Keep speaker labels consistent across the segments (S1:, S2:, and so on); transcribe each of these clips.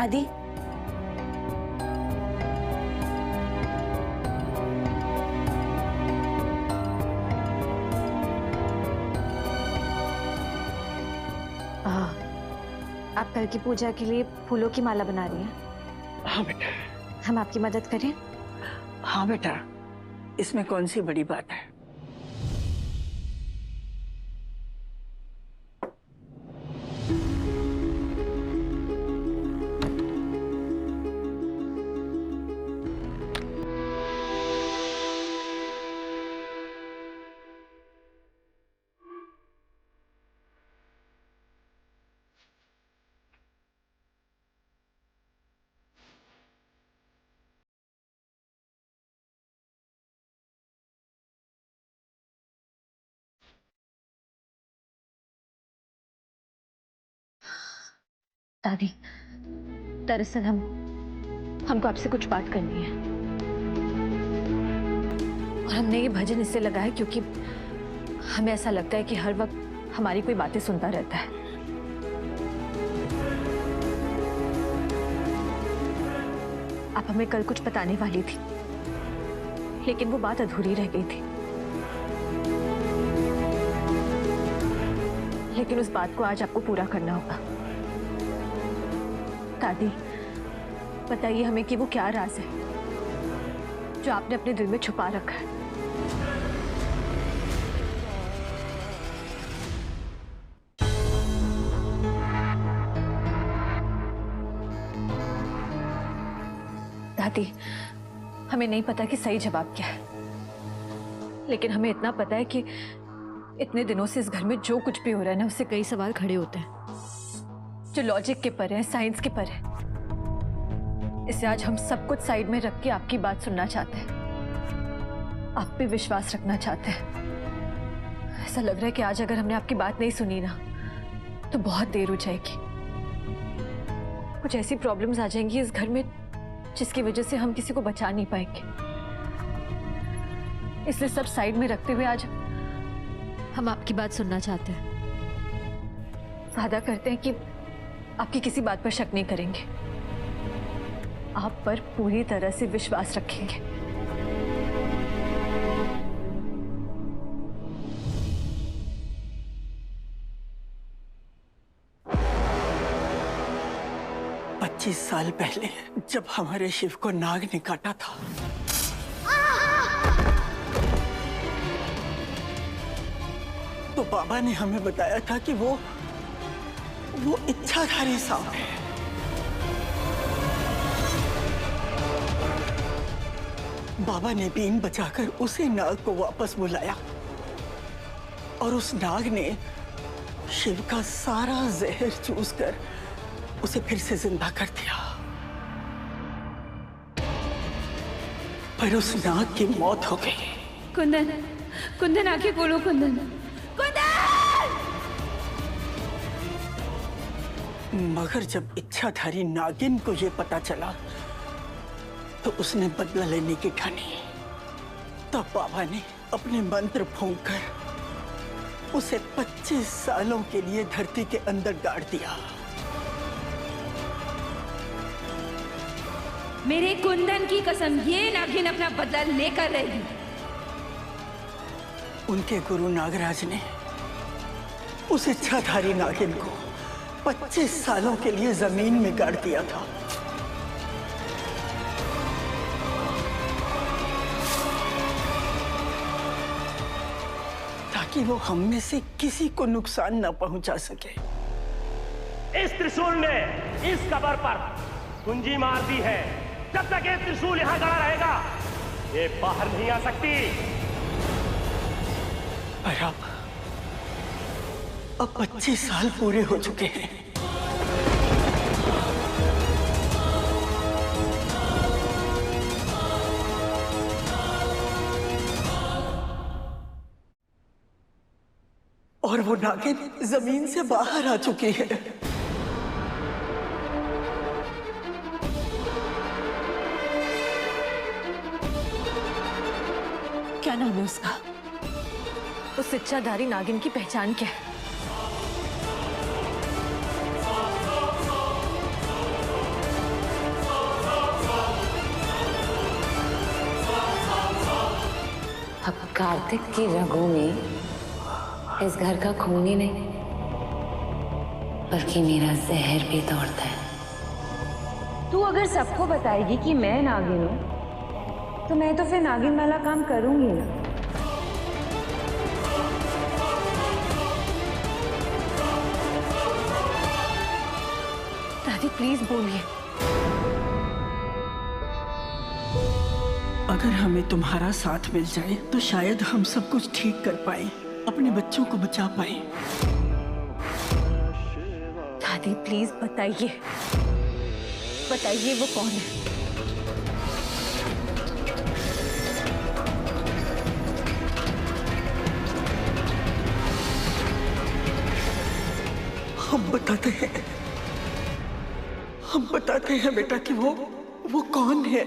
S1: दादी, आप कल की पूजा के लिए फूलों की माला बना रही हैं?
S2: हाँ बेटा।
S1: हम आपकी मदद करें?
S2: हाँ बेटा, इसमें कौन सी बड़ी बात है।
S1: दादी, दरअसल हमको आपसे कुछ बात करनी है। और हमने ये भजन इससे लगाया क्योंकि हमें ऐसा लगता है कि हर वक्त हमारी कोई बातें सुनता रहता है। आप हमें कल कुछ बताने वाली थी, लेकिन वो बात अधूरी रह गई थी। लेकिन उस बात को आज आपको पूरा करना होगा। दादी, बताइए हमें कि वो क्या राज है जो आपने अपने दिल में छुपा रखा है। दादी, हमें नहीं पता कि सही जवाब क्या है, लेकिन हमें इतना पता है कि इतने दिनों से इस घर में जो कुछ भी हो रहा है ना, उससे कई सवाल खड़े होते हैं जो लॉजिक के परे हैं, साइंस के परे हैं। इससे आज हम सब कुछ साइड में रख के आपकी बात सुनना चाहते हैं, आप पे विश्वास रखना चाहते हैं। ऐसा लग रहा है कि आज अगर हमने आपकी बात नहीं सुनी ना, तो बहुत देर हो जाएगी। कुछ ऐसी प्रॉब्लम्स आ जाएंगी इस घर में जिसकी वजह से हम किसी को बचा नहीं पाएंगे। इसलिए सब साइड में रखते हुए आज हम आपकी बात सुनना चाहते हैं। वादा करते हैं कि आपकी किसी बात पर शक नहीं करेंगे, आप पर पूरी तरह से विश्वास रखेंगे।
S2: पच्चीस साल पहले जब हमारे शिव को नाग ने काटा था, तो बाबा ने हमें बताया था कि वो इच्छाधारी सांप है। बाबा ने बीन बचाकर उसी नाग को वापस बुलाया और उस नाग ने शिव का सारा जहर चूसकर उसे फिर से जिंदा कर दिया। पर उस नाग की मौत हो गई।
S3: कुंदन, कुंदन आंखें खोलो कुंदन, कुंदन!
S2: मगर जब इच्छाधारी नागिन को यह पता चला तो उसने बदला लेने की ठानी। तब बाबा ने अपने मंत्र फूंककर उसे 25 सालों के लिए धरती के अंदर गाड़ दिया।
S3: मेरे कुंदन की कसम, ये नागिन अपना बदला लेकर रहेगी।
S2: उनके गुरु नागराज ने उस इच्छाधारी नागिन को 25 सालों के लिए जमीन में गाड़ दिया था। ताकि वो हम में से किसी को नुकसान न पहुंचा सके।
S4: इस त्रिशूल ने इस कबर पर कुंजी मार दी है। जब तक ये त्रिशूल यहां खड़ा रहेगा, ये बाहर नहीं आ सकती।
S2: पर अब 25 साल पूरे हो चुके हैं। और वो नागिन जमीन से बाहर आ चुकी है।
S1: क्या नाम है उसका? उस इच्छाधारी नागिन की पहचान क्या है?
S5: कार्तिक की रगों में इस घर का खून ही नहीं बल्कि मेरा जहर भी दौड़ता है।
S3: तू अगर सबको बताएगी कि मैं नागिन हूँ तो मैं तो फिर नागिन वाला काम करूंगी ना।
S1: दादी प्लीज बोलिए।
S2: अगर हमें तुम्हारा साथ मिल जाए तो शायद हम सब कुछ ठीक कर पाए, अपने बच्चों को बचा पाए।
S1: दादी प्लीज बताइए, बताइए वो कौन है?
S2: हम बताते हैं बेटा कि वो कौन है।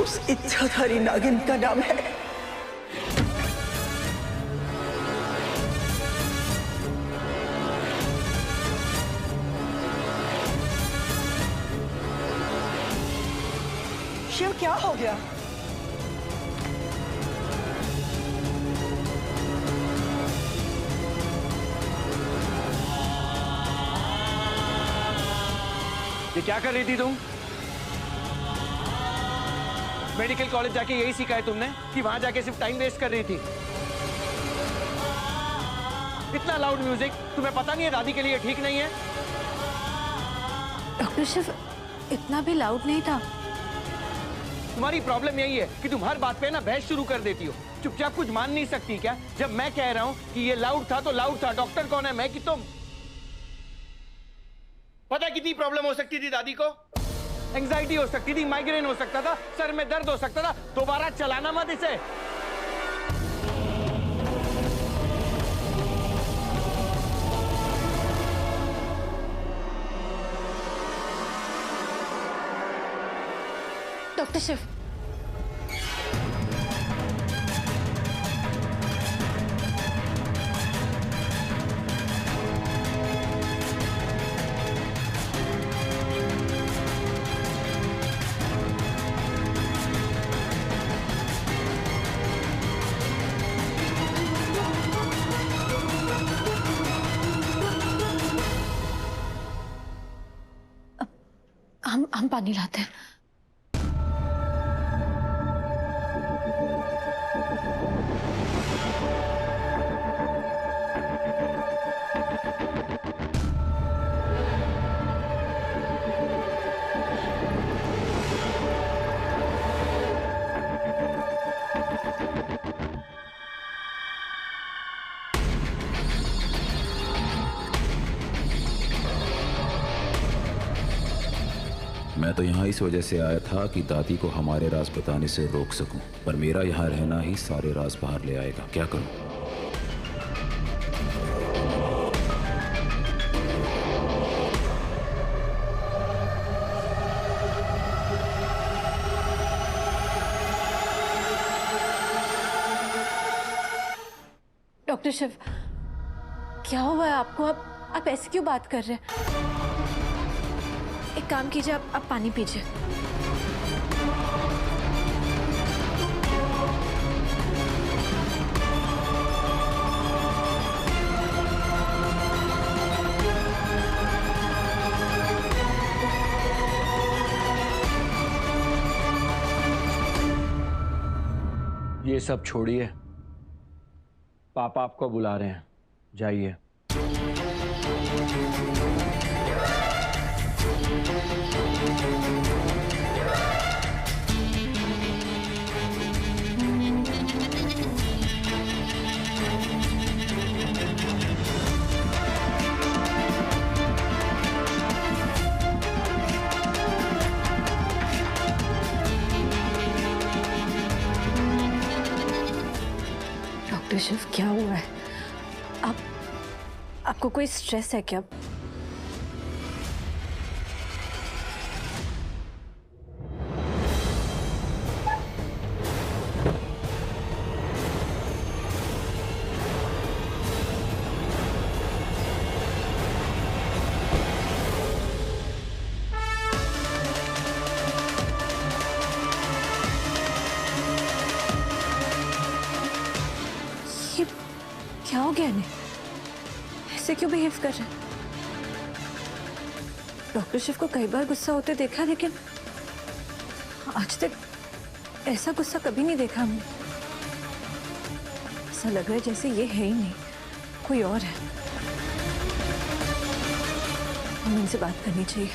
S2: उस इच्छाधारी नागिन का नाम है शिव। क्या हो गया?
S6: ये क्या कर रही थी तुम? मेडिकल कॉलेज जाके यही सीखा है तुमने कि वहां जाके सिर्फ टाइम वेस्ट कर रही थी? इतना लाउड म्यूजिक तुम्हें पता नहीं है दादी के लिए ठीक नहीं है?
S1: डॉक्टर शिव इतना भी लाउड नहीं था।
S6: तुम्हारी प्रॉब्लम यही है कि तुम हर बात पे ना बहस शुरू कर देती हो। चुपचाप कुछ मान नहीं सकती क्या? जब मैं कह रहा हूं कि ये लाउड था तो लाउड था। डॉक्टर कौन है? मैं कि तुम? पता कितनी प्रॉब्लम हो सकती थी दादी को? एंजाइटी हो सकती थी, माइग्रेन हो सकता था, सर में दर्द हो सकता था। दोबारा चलाना मत इसे।
S1: डॉक्टर शिव हम पानी लाते हैं।
S7: मैं तो यहाँ इस वजह से आया था कि दादी को हमारे राज बताने से रोक सकूं, पर मेरा यहाँ रहना ही सारे राज बाहर ले आएगा। क्या करूं?
S1: डॉक्टर शिव क्या हुआ है आपको? आप ऐसे क्यों बात कर रहे हैं? एक काम कीजिए, आप पानी पीजिए।
S6: ये सब छोड़िए, पापा आपको बुला रहे हैं, जाइए।
S1: डॉक्टर शिव क्या हुआ है? आपको कोई स्ट्रेस है क्या? ऐसे क्यों बिहेव कर रहे हैं? डॉक्टर शिव को कई बार गुस्सा होते देखा, लेकिन आज तक ऐसा गुस्सा कभी नहीं देखा हमने। ऐसा लग रहा है जैसे ये है ही नहीं, कोई और है। हमें इनसे बात करनी चाहिए।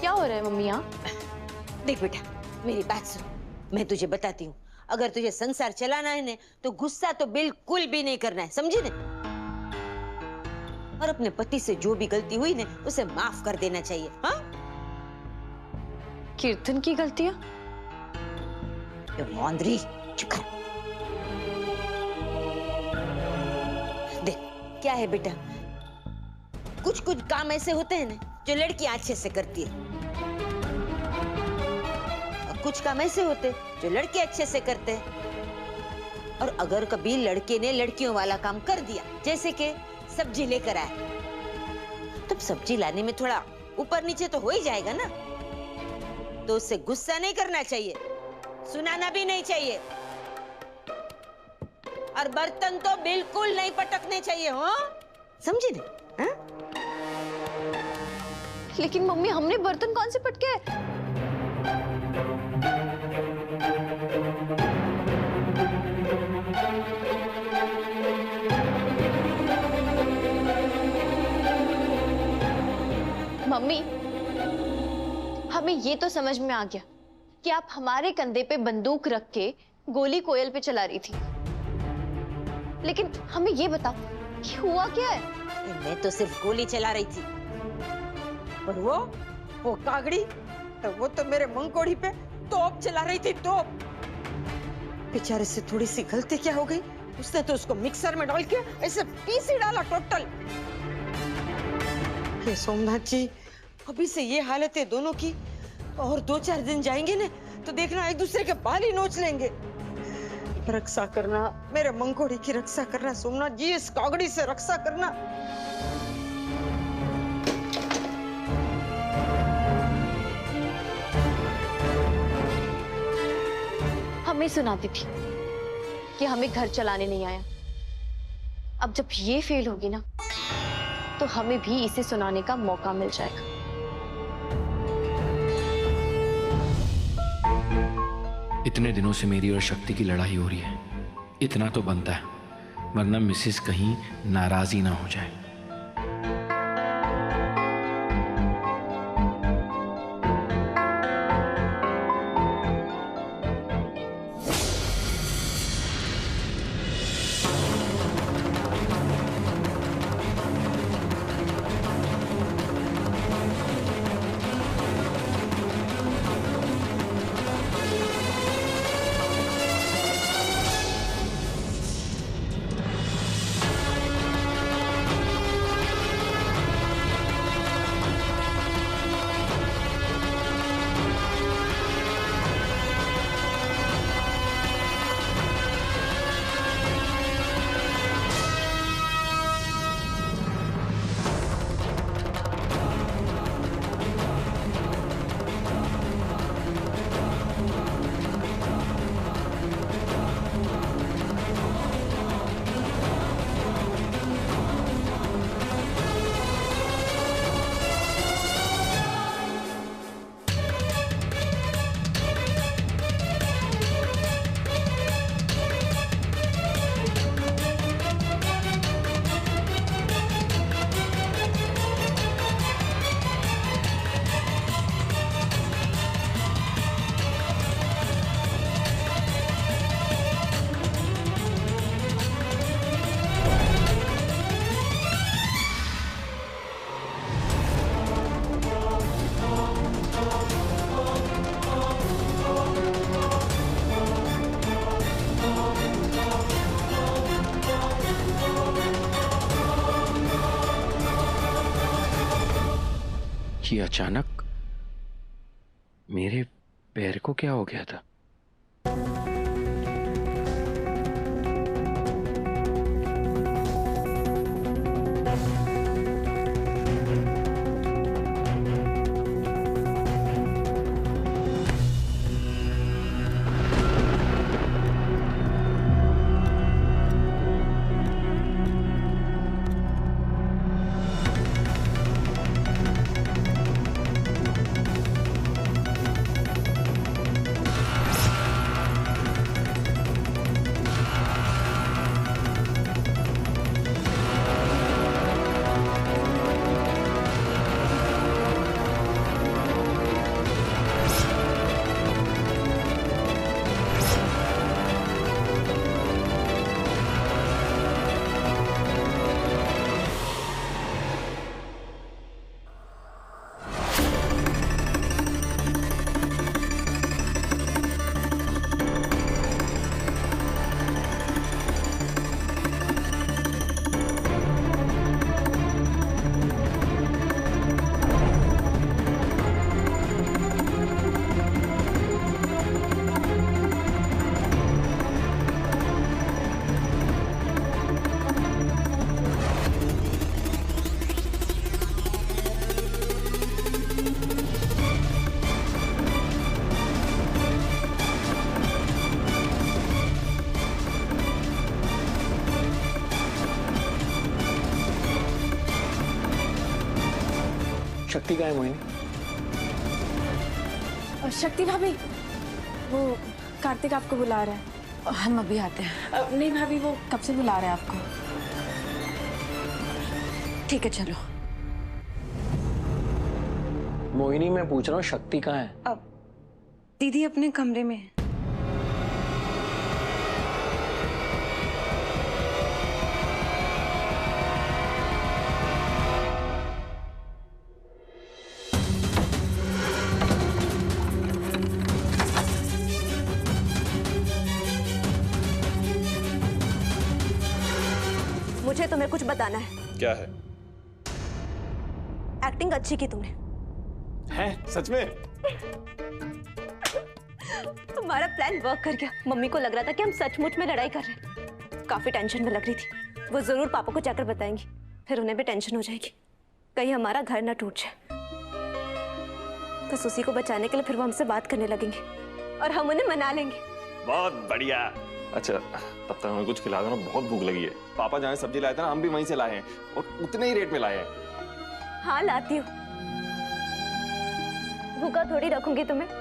S8: क्या हो रहा है मम्मी यहाँ?
S9: देख बेटा, मेरी बात सुन। मैं तुझे बताती हूँ, अगर तुझे संसार चलाना है ना, तो गुस्सा तो बिल्कुल भी नहीं करना है, समझी ने? और अपने पति से जो भी गलती हुई ना, उसे माफ कर देना चाहिए। हाँ?
S8: कीर्तन की गलतियाँ?
S9: मौंदरी, चुप कर। देख, क्या है बेटा, कुछ कुछ काम ऐसे होते हैं ना जो लड़कियां अच्छे से करती है, और कुछ काम ऐसे होते हैं जो लड़के अच्छे से करते हैं। और अगर कभी लड़के ने लड़कियों वाला काम कर दिया, जैसे कि सब्जी लेकर आए, तब सब्जी लाने में थोड़ा ऊपर नीचे तो हो ही जाएगा ना, तो उससे गुस्सा नहीं करना चाहिए, सुनाना भी नहीं चाहिए, और बर्तन तो बिल्कुल नहीं पटकने चाहिए। हो समझी ना? हाँ?
S8: लेकिन मम्मी, हमने बर्तन कौन से पटके? मम्मी, हमें ये तो समझ में आ गया कि आप हमारे कंधे पे बंदूक रख के गोली कोयल पे चला रही थी, लेकिन हमें ये बताओ कि हुआ क्या है?
S9: मैं तो सिर्फ गोली चला रही थी, पर वो कागड़ी, तो वो तो मेरे मंगकोड़ी पे तोप चला रही थी, तोप। बेचारे से थोड़ी सी गलती क्या हो गई, उसने तो उसको मिक्सर में डाल के ऐसे पीस ही डाला टोटल। ये सोमनाथ जी, अभी से ये हालत है दोनों की, और 2-4 दिन जाएंगे ना, तो देखना एक दूसरे के बाल ही नोच लेंगे। रक्षा करना, मेरे मंगकोड़ी की रक्षा करना सोमनाथ जी, इस कागड़ी से रक्षा करना।
S8: हमें सुनाती थी कि हमें घर चलाने नहीं आया। अब जब ये फेल होगी ना, तो हमें भी इसे सुनाने का मौका मिल जाएगा।
S6: इतने दिनों से मेरी और शक्ति की लड़ाई हो रही है, इतना तो बनता है, वरना मिसेस कहीं नाराज ही ना हो जाए। कि अचानक मेरे पैर को क्या हो गया था। शक्ति कहाँ है मोहिनी?
S10: शक्ति भाभी, वो कार्तिक आपको बुला रहा है।
S1: हम अभी आते हैं।
S10: नहीं भाभी, वो कब से बुला रहा है आपको।
S1: ठीक है चलो।
S6: मोहिनी मैं पूछ रहा हूँ शक्ति कहाँ है?
S3: अब दीदी अपने कमरे में है।
S10: मुझे तुम्हें कुछ बताना है।
S11: क्या है?
S10: एक्टिंग अच्छी की तुमने।
S11: है? सच में?
S10: तुम्हारा प्लान वर्क कर गया। मम्मी को लग रहा था कि हम सचमुच में लड़ाई कर रहे हैं। काफी टेंशन में लग रही थी। वो जरूर पापा को जाकर बताएंगी, फिर उन्हें भी टेंशन हो जाएगी, कहीं हमारा घर ना टूट जाए। बस उसी को बचाने के लिए फिर वो हमसे बात करने लगेंगे और हम उन्हें मना लेंगे।
S11: बहुत बढ़िया। अच्छा तब तक हमें कुछ खिला दो ना, बहुत भूख लगी है। पापा जहाँ सब्जी लाए थे ना, हम भी वहीं से लाए हैं और उतने ही रेट में लाए हैं।
S10: हाँ लाती हूँ, भूखा थोड़ी रखूंगी तुम्हें।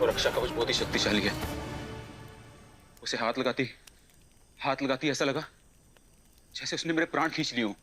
S7: रक्षा कवच बहुत ही शक्तिशाली है। उसे हाथ लगाती ऐसा लगा जैसे उसने मेरे प्राण खींच लिए हों।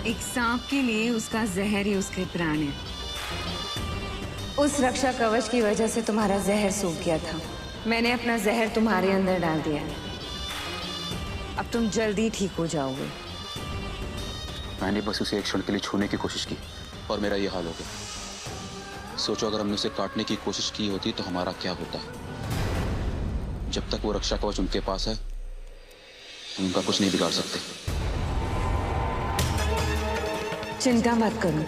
S3: एक सांप के लिए उसका जहर ही उसके प्राण है। उस रक्षा कवच की वजह से तुम्हारा जहर सूख गया था। मैंने अपना जहर तुम्हारे अंदर डाल दिया। अब तुम जल्दी ठीक हो जाओगे।
S7: मैंने बस उसे एक क्षण के लिए छूने की कोशिश की और मेरा ये हाल हो गया। सोचो अगर हमने उसे काटने की कोशिश की होती तो हमारा क्या होता। जब तक वो रक्षा कवच उनके पास है, उनका कुछ नहीं बिगाड़ सकते।
S3: चिंता मत करो,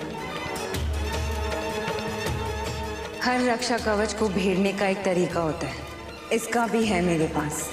S3: हर रक्षा कवच को भेड़ने का एक तरीका होता है। इसका भी है मेरे पास।